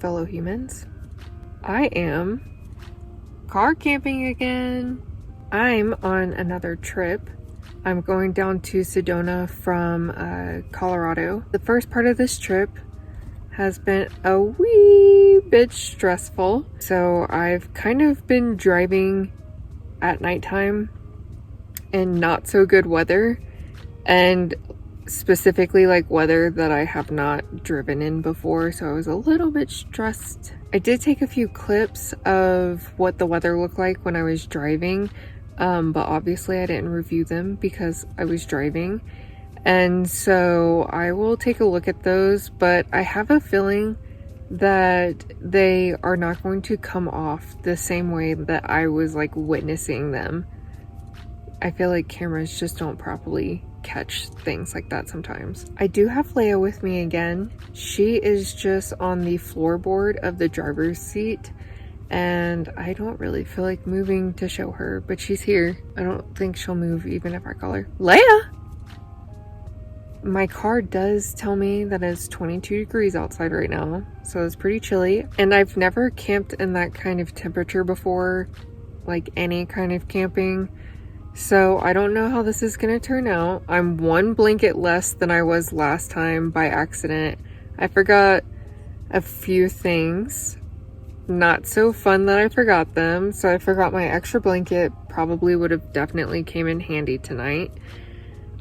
fellow humans. I am car camping again. I'm on another trip. I'm going down to Sedona from Colorado. The first part of this trip has been a wee bit stressful. So I've kind of been driving at nighttime in not so good weather, and specifically like weather that I have not driven in before, so I was a little bit stressed. I did take a few clips of what the weather looked like when I was driving, but obviously I didn't review them because I was driving, and so I will take a look at those, but I have a feeling that they are not going to come off the same way that I was like witnessing them. I feel like cameras just don't properly catch things like that sometimes. I do have Leia with me again. She is just on the floorboard of the driver's seat, and I don't really feel like moving to show her, but she's here. I don't think she'll move even if I call her. Leia! My car does tell me that it's 22 degrees outside right now, so it's pretty chilly. And I've never camped in that kind of temperature before, like any kind of camping. So I don't know how this is going to turn out. I'm one blanket less than I was last time by accident. I forgot a few things. Not so fun that I forgot them. So I forgot my extra blanket. Probably would have definitely came in handy tonight.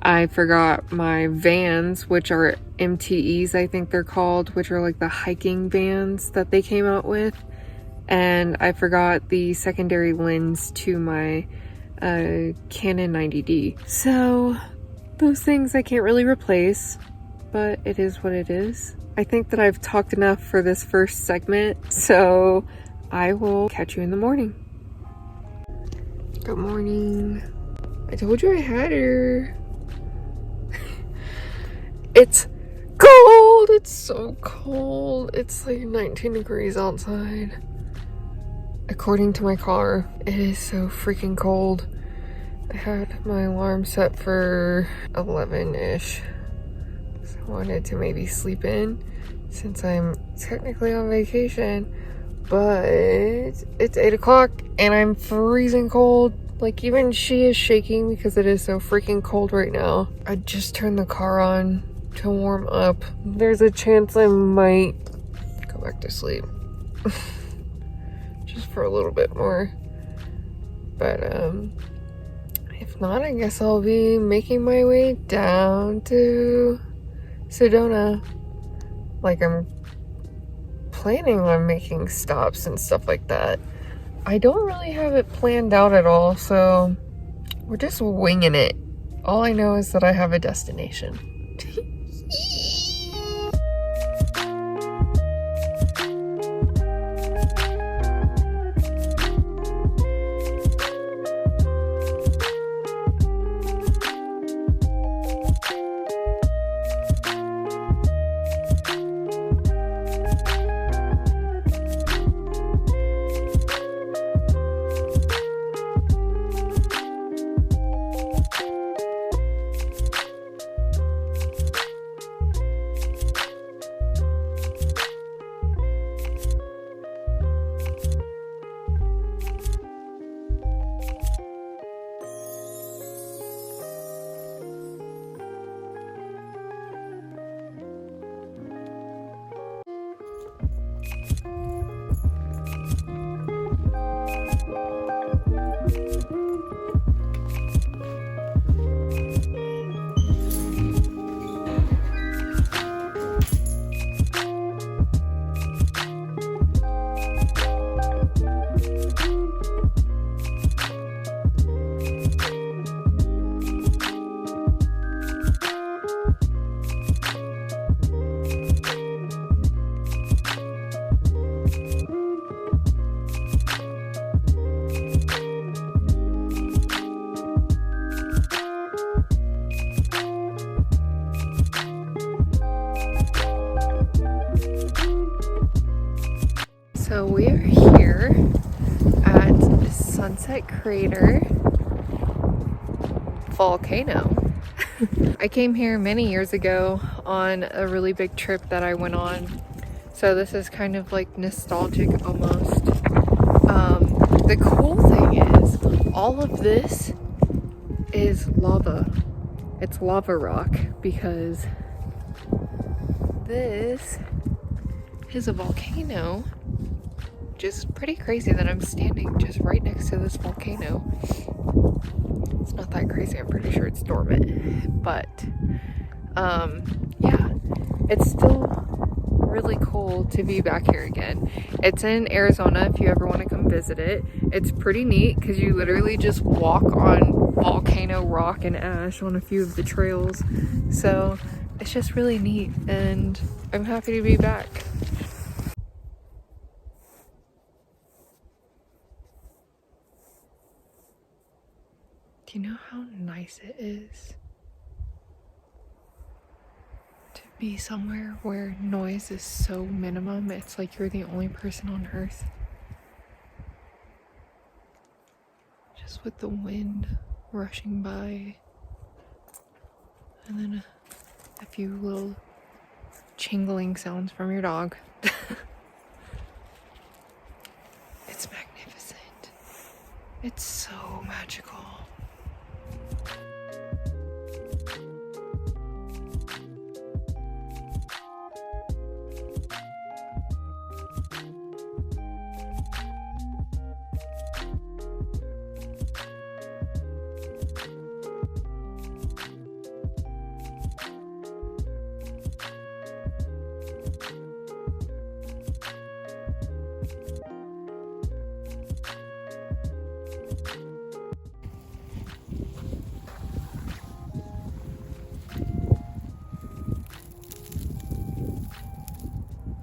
I forgot my Vans, which are MTEs, I think they're called, which are like the hiking Vans that they came out with. And I forgot the secondary lens to my Canon 90D. So those things I can't really replace, but it is what it is. I think that I've talked enough for this first segment, so I will catch you in the morning. Good morning. I told you I had her. It's cold. It's so cold. It's like 19 degrees outside. According to my car, it is so freaking cold. I had my alarm set for 11-ish. So I wanted to maybe sleep in since I'm technically on vacation. But it's 8 o'clock and I'm freezing cold. Like even she is shaking because it is so freaking cold right now. I just turned the car on to warm up. There's a chance I might go back to sleep. Just for a little bit more. But if not, I guess I'll be making my way down to Sedona. Like I'm planning on making stops and stuff like that. I don't really have it planned out at all, so we're just winging it. All I know is that I have a destination. So we are here at Sunset Crater Volcano. I came here many years ago on a really big trip that I went on So this is kind of like nostalgic almost. The cool thing is all of this is lava. It's lava rock because this is a volcano. Just pretty crazy that I'm standing just right next to this volcano. It's not that crazy, I'm pretty sure it's dormant. But yeah, it's still really cool to be back here again. It's in Arizona if you ever want to come visit it. It's pretty neat because you literally just walk on volcano rock and ash on a few of the trails. So it's just really neat and I'm happy to be back. Do you know how nice it is to be somewhere where noise is so minimum? It's like you're the only person on earth. Just with the wind rushing by and then a few little jingling sounds from your dog. It's magnificent. It's so magical.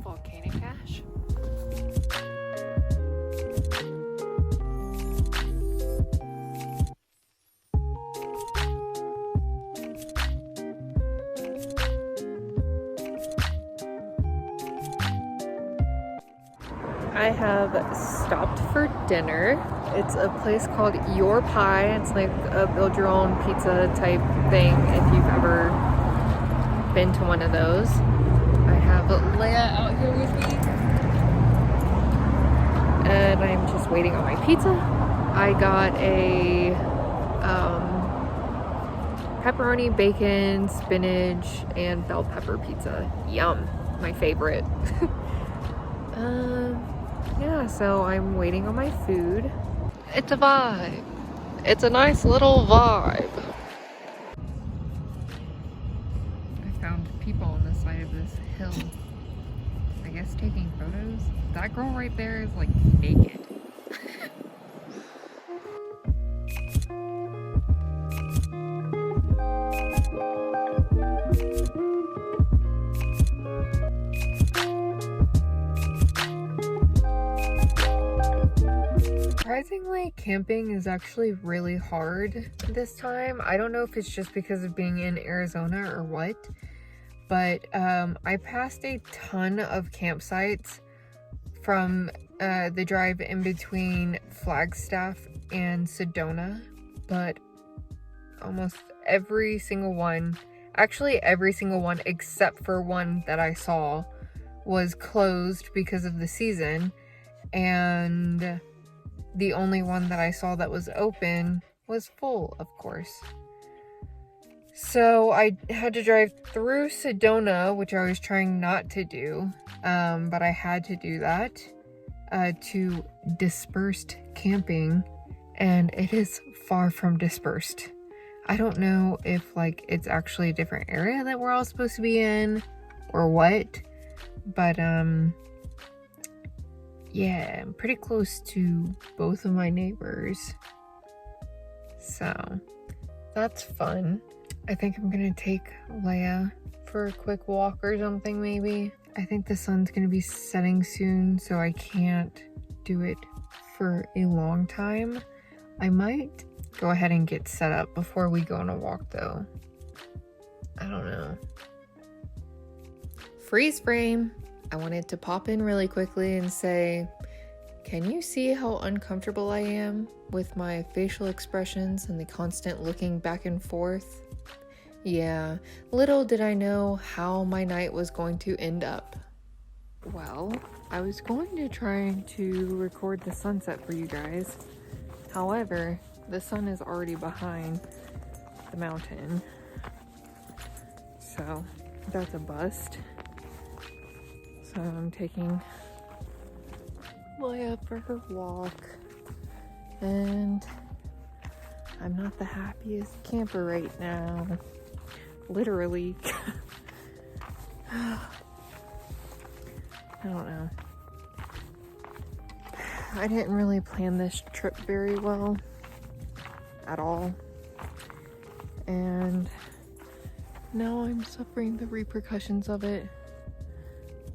Volcanic ash. I have stopped for dinner. It's a place called Your Pie. It's like a build your own pizza type thing if you've ever been to one of those. I have Leia out here with me. And I'm just waiting on my pizza. I got a pepperoni, bacon, spinach, and bell pepper pizza. Yum, my favorite. Yeah, so I'm waiting on my food. It's a vibe. It's a nice little vibe. I found people on the side of this hill. I guess taking photos. That girl right there is like naked. Surprisingly, camping is actually really hard this time. I don't know if it's just because of being in Arizona or what, but I passed a ton of campsites from the drive in between Flagstaff and Sedona, but almost every single one, actually every single one except for one that I saw, was closed because of the season, and the only one that I saw that was open was full, of course. So I had to drive through Sedona, which I was trying not to do, but I had to do that to dispersed camping, and it is far from dispersed. I don't know if like it's actually a different area that we're all supposed to be in or what, but yeah, I'm pretty close to both of my neighbors, so that's fun. I think I'm gonna take Leia for a quick walk or something maybe. I think the sun's gonna be setting soon, so I can't do it for a long time. I might go ahead and get set up before we go on a walk though. I don't know. Freeze frame. I wanted to pop in really quickly and say, can you see how uncomfortable I am with my facial expressions and the constant looking back and forth? Yeah, little did I know how my night was going to end up. Well, I was going to try to record the sunset for you guys. However, the sun is already behind the mountain. So that's a bust. So I'm taking Leia for her walk. And I'm not the happiest camper right now. Literally. I don't know. I didn't really plan this trip very well at all. And now I'm suffering the repercussions of it.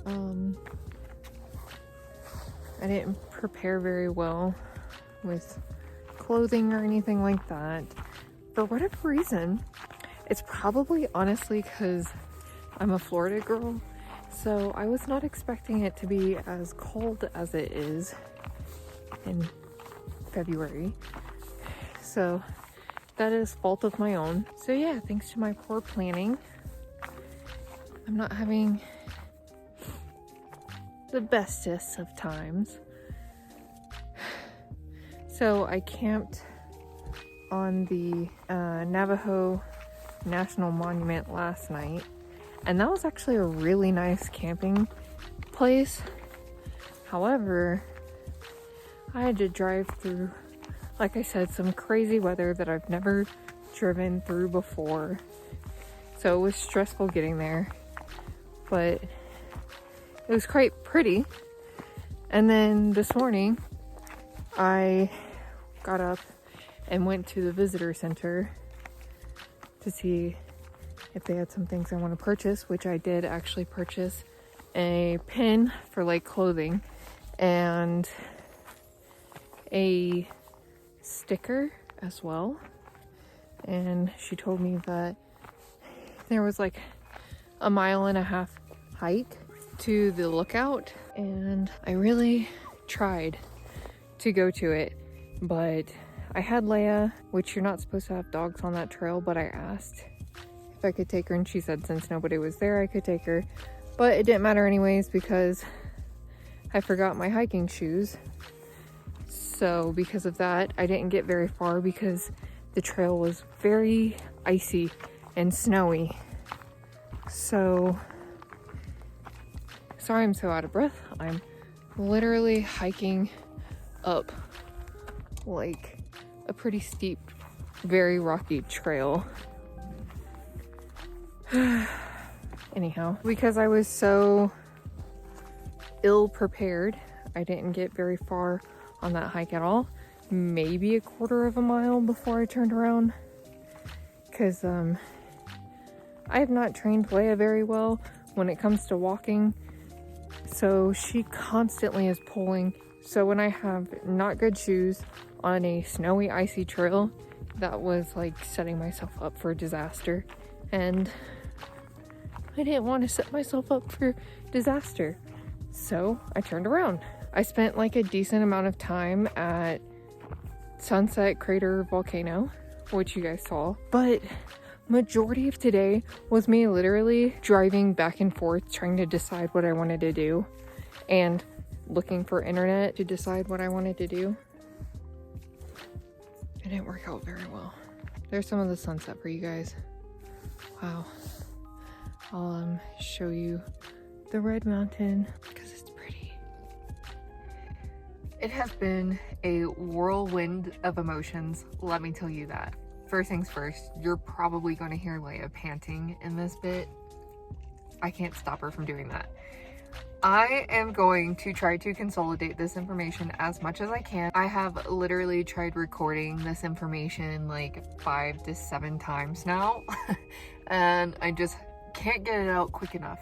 I didn't prepare very well with clothing or anything like that. For whatever reason, it's probably honestly because I'm a Florida girl. So I was not expecting it to be as cold as it is in February. So that is fault of my own. So yeah, thanks to my poor planning, I'm not having the bestest of times. So I camped on the Navajo National Monument last night. And that was actually a really nice camping place. However, I had to drive through, like I said, some crazy weather that I've never driven through before. So it was stressful getting there, but it was quite pretty. And then this morning, I got up and went to the visitor center to see if they had some things I want to purchase, which I did actually purchase a pin for like clothing and a sticker as well. And she told me that there was like a 1.5 mile hike to the lookout, and I really tried to go to it, but I had Leia, which you're not supposed to have dogs on that trail, but I asked if I could take her, and she said since nobody was there I could take her, but it didn't matter anyways because I forgot my hiking shoes. So because of that, I didn't get very far because the trail was very icy and snowy. So sorry I'm so out of breath. I'm literally hiking up like a pretty steep, very rocky trail. Anyhow, because I was so ill prepared, I didn't get very far on that hike at all. Maybe 1/4 mile before I turned around, because I have not trained Leia very well when it comes to walking, so she constantly is pulling. So when I have not good shoes on a snowy, icy trail, that was like setting myself up for disaster, and I didn't want to set myself up for disaster, so I turned around. I spent like a decent amount of time at Sunset Crater Volcano, which you guys saw, but majority of today was me literally driving back and forth trying to decide what I wanted to do and looking for internet to decide what I wanted to do. It didn't work out very well. There's some of the sunset for you guys. Wow. I'll show you the Red Mountain because it's pretty. It has been a whirlwind of emotions, let me tell you that. First things first, you're probably going to hear Leia panting in this bit. I can't stop her from doing that. I am going to try to consolidate this information as much as I can. I have literally tried recording this information like 5 to 7 times now, and I just can't get it out quick enough.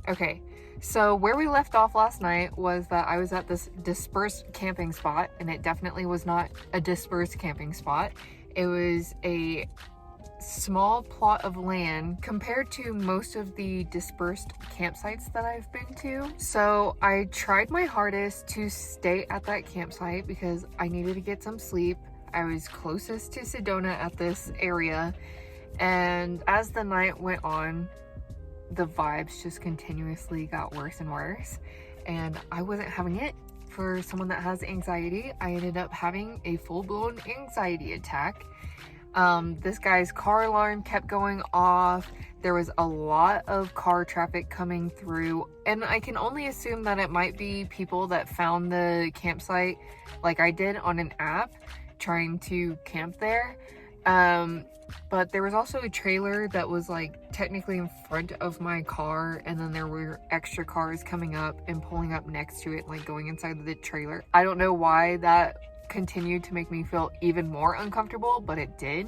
Okay, so where we left off last night was that I was at this dispersed camping spot, and it definitely was not a dispersed camping spot. It was a small plot of land compared to most of the dispersed campsites that I've been to. So I tried my hardest to stay at that campsite because I needed to get some sleep. I was closest to Sedona at this area, and as the night went on, the vibes just continuously got worse and worse, and I wasn't having it. For someone that has anxiety, I ended up having a full-blown anxiety attack. This guy's car alarm kept going off. There was a lot of car traffic coming through, and I can only assume that it might be people that found the campsite like I did on an app trying to camp there. But there was also a trailer that was like technically in front of my car, and then there were extra cars coming up and pulling up next to it, like going inside the trailer. I don't know why that continued to make me feel even more uncomfortable, but it did.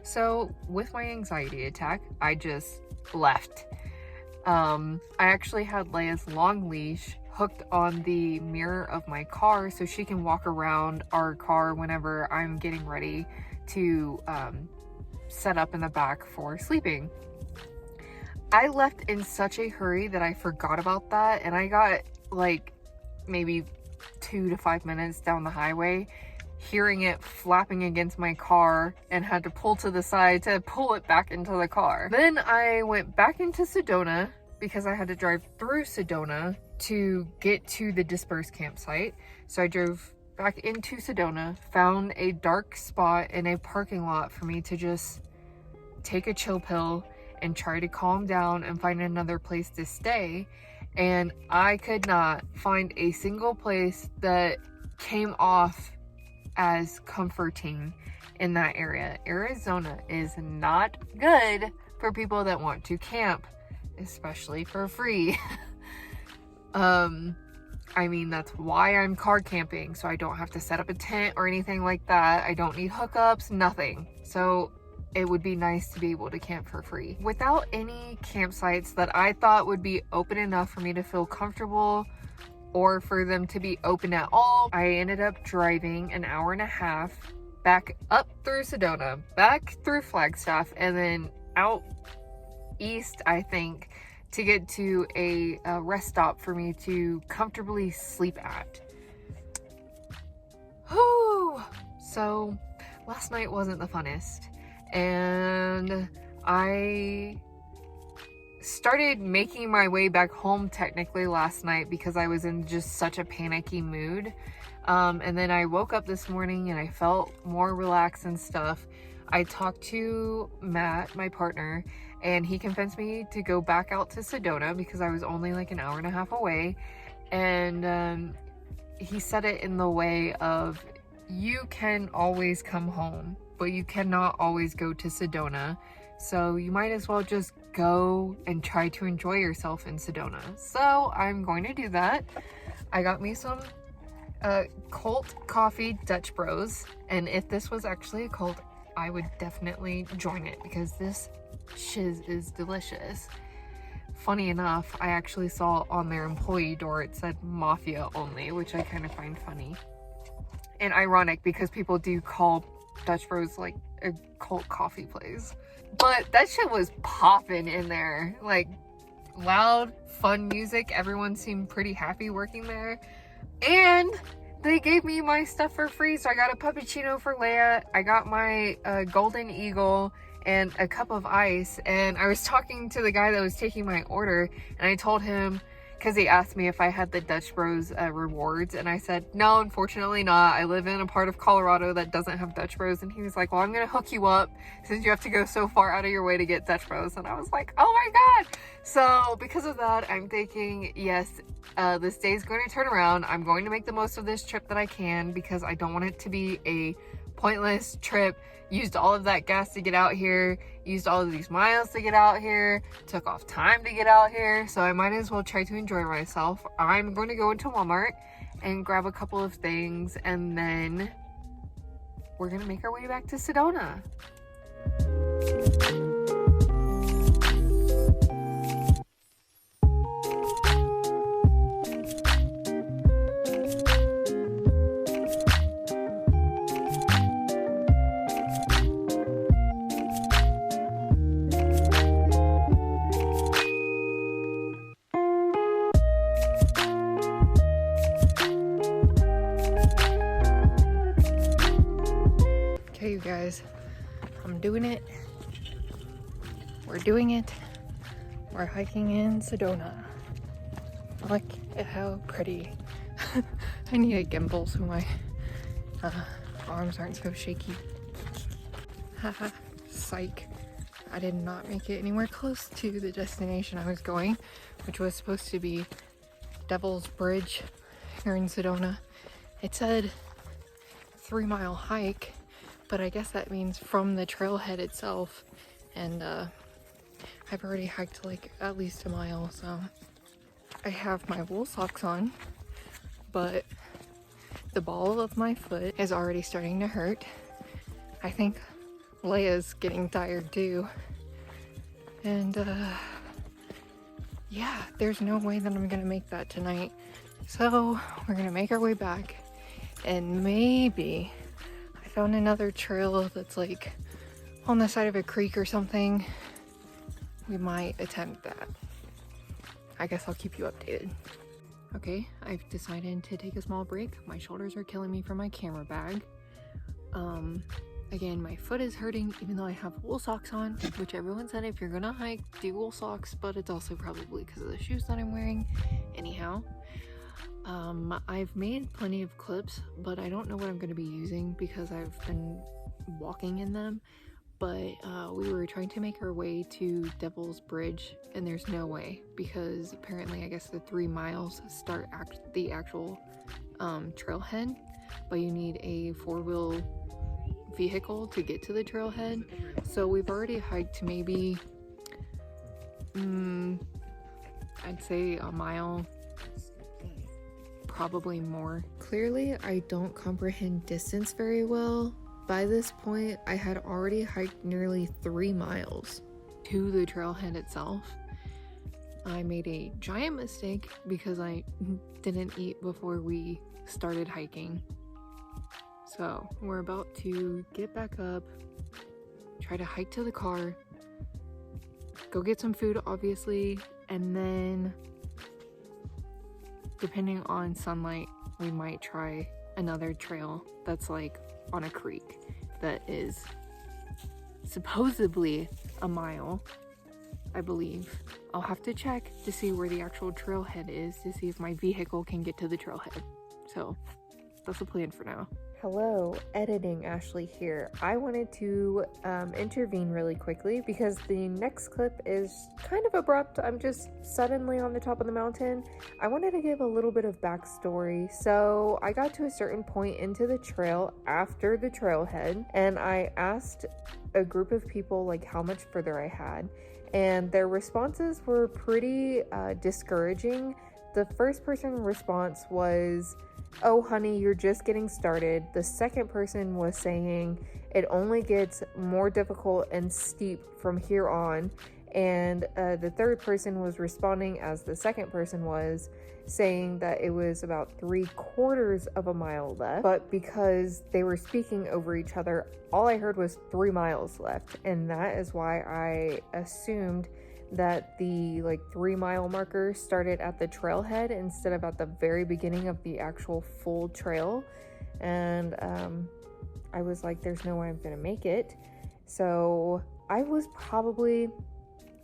So with my anxiety attack, I just left. I actually had Leia's long leash hooked on the mirror of my car so she can walk around our car whenever I'm getting ready to set up in the back for sleeping. I left in such a hurry that I forgot about that, and I got like maybe 2 to 5 minutes down the highway hearing it flapping against my car and had to pull to the side to pull it back into the car. Then I went back into Sedona because I had to drive through Sedona to get to the dispersed campsite. So I drove back into Sedona, found a dark spot in a parking lot for me to just take a chill pill and try to calm down and find another place to stay. And I could not find a single place that came off as comforting in that area. Arizona is not good for people that want to camp, especially for free. I mean, that's why I'm car camping, so I don't have to set up a tent or anything like that. I don't need hookups, nothing. So it would be nice to be able to camp for free. Without any campsites that I thought would be open enough for me to feel comfortable or for them to be open at all, I ended up driving an hour and a half back up through Sedona, back through Flagstaff, and then out east, I think, to get to a rest stop for me to comfortably sleep at. Whew. So last night wasn't the funnest, and I started making my way back home technically last night because I was in just such a panicky mood. And then I woke up this morning and I felt more relaxed and stuff. I talked to Matt, my partner, and he convinced me to go back out to Sedona because I was only like an hour and a half away. And he said it in the way of, you can always come home, but you cannot always go to Sedona. So you might as well just go and try to enjoy yourself in Sedona. So I'm going to do that. I got me some cult coffee Dutch Bros. And if this was actually a cult, I would definitely join it because this shiz is delicious. Funny enough, I actually saw on their employee door it said Mafia only, which I kind of find funny. And ironic because people do call Dutch Bros like a cult coffee place. But that shit was popping in there. Like, loud, fun music. Everyone seemed pretty happy working there. And they gave me my stuff for free. So I got a puppuccino for Leia. I got my Golden Eagle and a cup of ice. And I was talking to the guy that was taking my order. And I told him, because he asked me if I had the Dutch Bros rewards, and I said, no, unfortunately not. I live in a part of Colorado that doesn't have Dutch Bros. And he was like, well, I'm going to hook you up since you have to go so far out of your way to get Dutch Bros. And I was like, oh my God. So because of that, I'm thinking, yes, this day is going to turn around. I'm going to make the most of this trip that I can because I don't want it to be a pointless trip. Used all of that gas to get out here, used all of these miles to get out here, took off time to get out here, so I might as well try to enjoy myself. I'm going to go into Walmart and grab a couple of things, and then we're going to make our way back to Sedona. Okay, you guys, I'm doing it. We're doing it. We're hiking in Sedona. Look at how pretty. I need a gimbal so my arms aren't so shaky. Haha, psych. I did not make it anywhere close to the destination I was going, which was supposed to be Devil's Bridge here in Sedona. It said 3-mile hike, but I guess that means from the trailhead itself, and I've already hiked like at least a mile, so I have my wool socks on, but the ball of my foot is already starting to hurt. I think Leia's getting tired too, and yeah, there's no way that I'm gonna make that tonight, so we're gonna make our way back, and maybe I found another trail that's like on the side of a creek or something. We might attempt that. I guess I'll keep you updated. Okay, I've decided to take a small break. My shoulders are killing me from my camera bag. Again, my foot is hurting even though I have wool socks on, which everyone said if you're gonna hike, do wool socks, but it's also probably because of the shoes that I'm wearing. Anyhow, I've made plenty of clips, but I don't know what I'm gonna be using because I've been walking in them. But we were trying to make our way to Devil's Bridge, and there's no way because apparently I guess the 3 miles start the actual trailhead, but you need a 4-wheel vehicle to get to the trailhead. So we've already hiked maybe I'd say a mile, probably more. Clearly I don't comprehend distance very well. By this point, I had already hiked nearly 3 miles to the trailhead itself. I made a giant mistake because I didn't eat before we started hiking. So we're about to get back up, try to hike to the car, go get some food obviously, and then depending on sunlight, we might try another trail that's like on a creek that is supposedly a mile, I believe. I'll have to check to see where the actual trailhead is to see if my vehicle can get to the trailhead. So that's the plan for now. Hello, editing Ashley here. I wanted to intervene really quickly because the next clip is kind of abrupt. I'm just suddenly on the top of the mountain. I wanted to give a little bit of backstory. So I got to a certain point into the trail after the trailhead, and I asked a group of people like how much further I had, and their responses were pretty discouraging. The first person response was, "Oh honey, you're just getting started." The second person was saying it only gets more difficult and steep from here on. And the third person was responding as the second person was, saying that it was about 3/4 of a mile left. But because they were speaking over each other, all I heard was 3 miles left. And that is why I assumed that the 3-mile marker started at the trailhead instead of at the very beginning of the actual full trail. And I was like, there's no way I'm gonna make it. So I was probably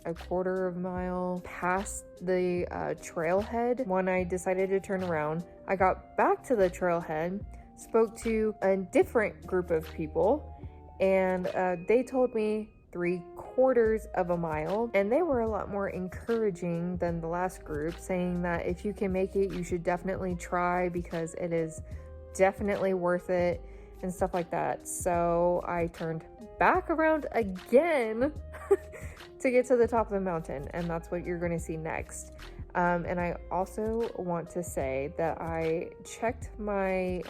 a 1/4 of a mile past the trailhead when I decided to turn around. I got back to the trailhead, spoke to a different group of people, and they told me 3/4 of a mile, and they were a lot more encouraging than the last group, saying that if you can make it, you should definitely try because it is definitely worth it and stuff like that. So I turned back around again to get to the top of the mountain, and that's what you're going to see next. And I also want to say that I checked my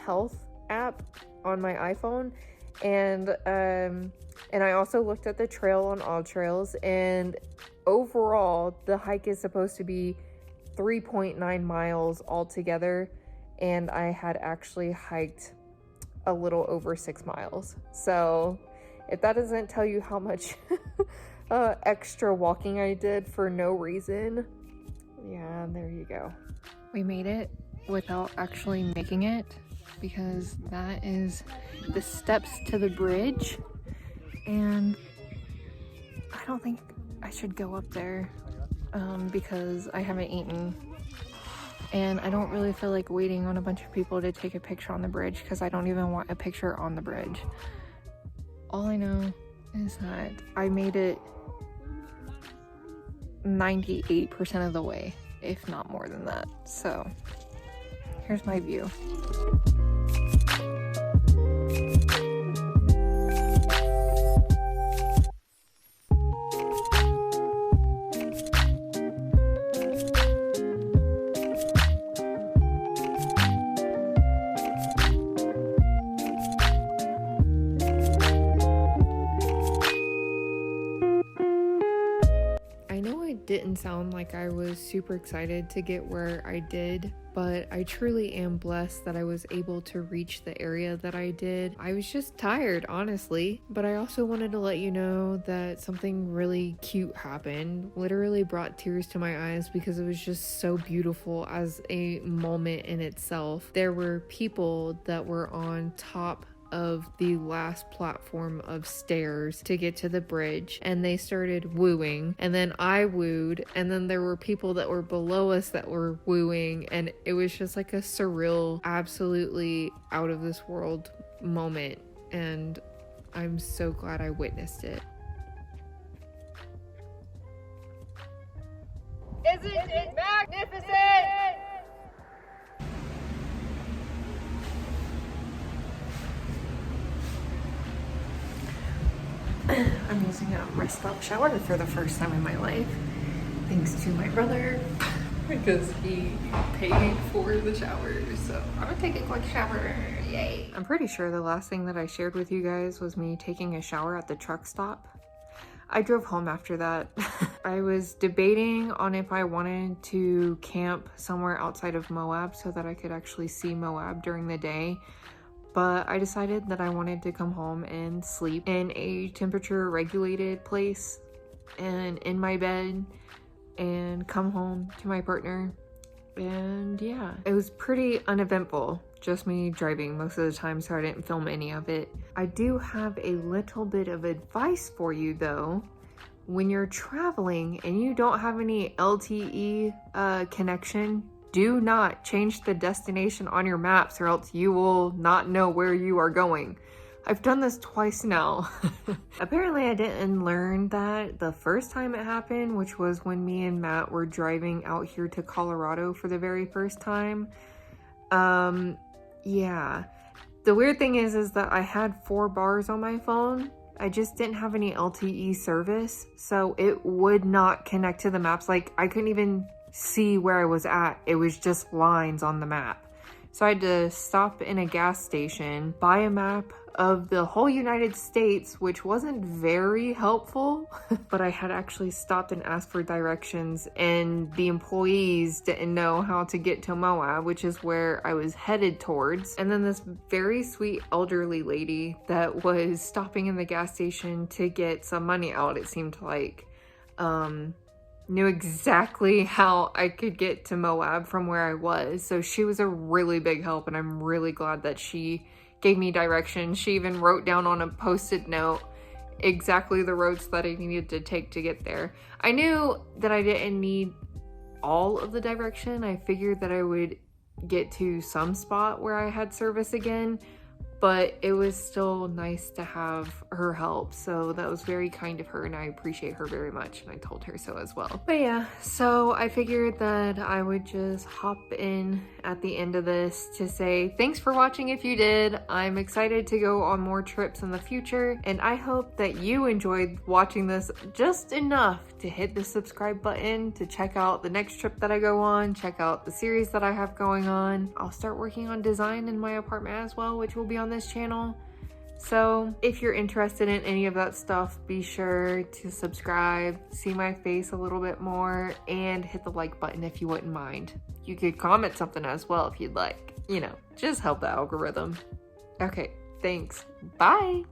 health app on my iPhone, and I also looked at the trail on All Trails, and overall the hike is supposed to be 3.9 miles altogether, and I had actually hiked a little over 6 miles. So if that doesn't tell you how much extra walking I did for no reason, yeah, there you go. We made it without actually making it, because that is the steps to the bridge, and I don't think I should go up there. because I haven't eaten. And I don't really feel like waiting on a bunch of people to take a picture on the bridge because I don't even want a picture on the bridge. All I know is that I made it 98% of the way, if not more than that. So here's my view. Didn't sound like I was super excited to get where I did, but I truly am blessed that I was able to reach the area that I did. I was just tired, honestly, but I also wanted to let you know that something really cute happened. Literally brought tears to my eyes because it was just so beautiful as a moment in itself. There were people that were on top of the last platform of stairs to get to the bridge, and they started wooing, and then I wooed, and then there were people that were below us that were wooing, and it was just like a surreal, absolutely out of this world moment, and I'm so glad I witnessed it. Isn't it magnificent? I'm using a rest stop shower for the first time in my life, thanks to my brother, because he paid for the shower, so I'm gonna take a quick shower, yay. I'm pretty sure the last thing that I shared with you guys was me taking a shower at the truck stop. I drove home after that. I was debating on if I wanted to camp somewhere outside of Moab so that I could actually see Moab during the day. But I decided that I wanted to come home and sleep in a temperature regulated place and in my bed and come home to my partner. And yeah, it was pretty uneventful, just me driving most of the time, so I didn't film any of it. I do have a little bit of advice for you though. When you're traveling and you don't have any LTE connection, do not change the destination on your maps or else you will not know where you are going. I've done this twice now. Apparently I didn't learn that the first time it happened, which was when me and Matt were driving out here to Colorado for the very first time. Yeah. The weird thing is that I had 4 bars on my phone. I just didn't have any LTE service, so it would not connect to the maps. Like, I couldn't even see where I was at. It was just lines on the map. So I had to stop in a gas station, buy a map of the whole United States, which wasn't very helpful, but I had actually stopped and asked for directions, and the employees didn't know how to get to Moab, which is where I was headed towards. And then this very sweet elderly lady that was stopping in the gas station to get some money out, it seemed like, knew exactly how I could get to Moab from where I was. So she was a really big help, and I'm really glad that she gave me directions. She even wrote down on a post-it note exactly the roads that I needed to take to get there. I knew that I didn't need all of the direction. I figured that I would get to some spot where I had service again, but it was still nice to have her help. So that was very kind of her, and I appreciate her very much, and I told her so as well. But yeah, so I figured that I would just hop in at the end of this to say thanks for watching if you did. I'm excited to go on more trips in the future, and I hope that you enjoyed watching this just enough to hit the subscribe button to check out the next trip that I go on, check out the series that I have going on. I'll start working on design in my apartment as well, which will be on this channel. So if you're interested in any of that stuff, be sure to subscribe, see my face a little bit more, and hit the like button if you wouldn't mind. You could comment something as well if you'd like, you know, just help the algorithm. Okay, thanks. Bye.